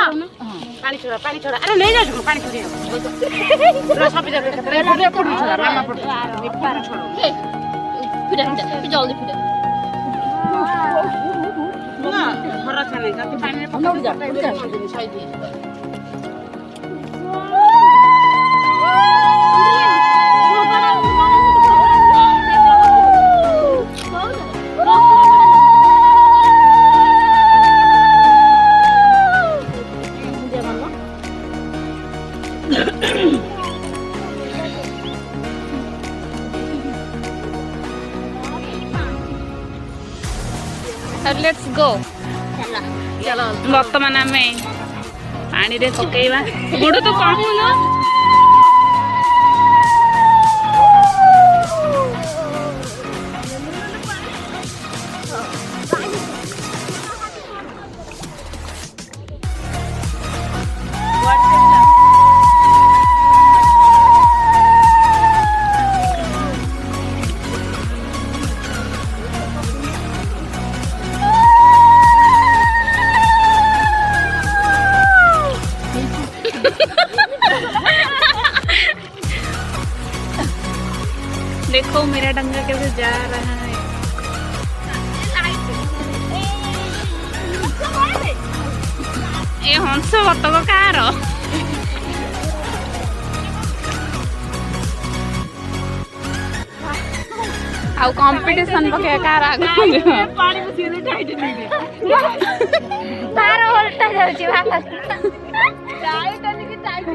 पानी छोड़ा अरे नहीं जा पानी छोड़ी सब जगह मामा छोड़ो जल्दी फिर ना भरोसा नहीं जाती पानी में पकड़ जा लेट्स गो चलो बर्तमान आम पानी रे पकेवा गुड़ तो कहून देखो मेरा डंगा कैसे जा रहा है ये हंस बतक कार आउ कंपटीशन पके कार आगु पानी में सीधे टाइट नहीं तार उल्टा जाउची भाषा टाइट नहीं कि टाइट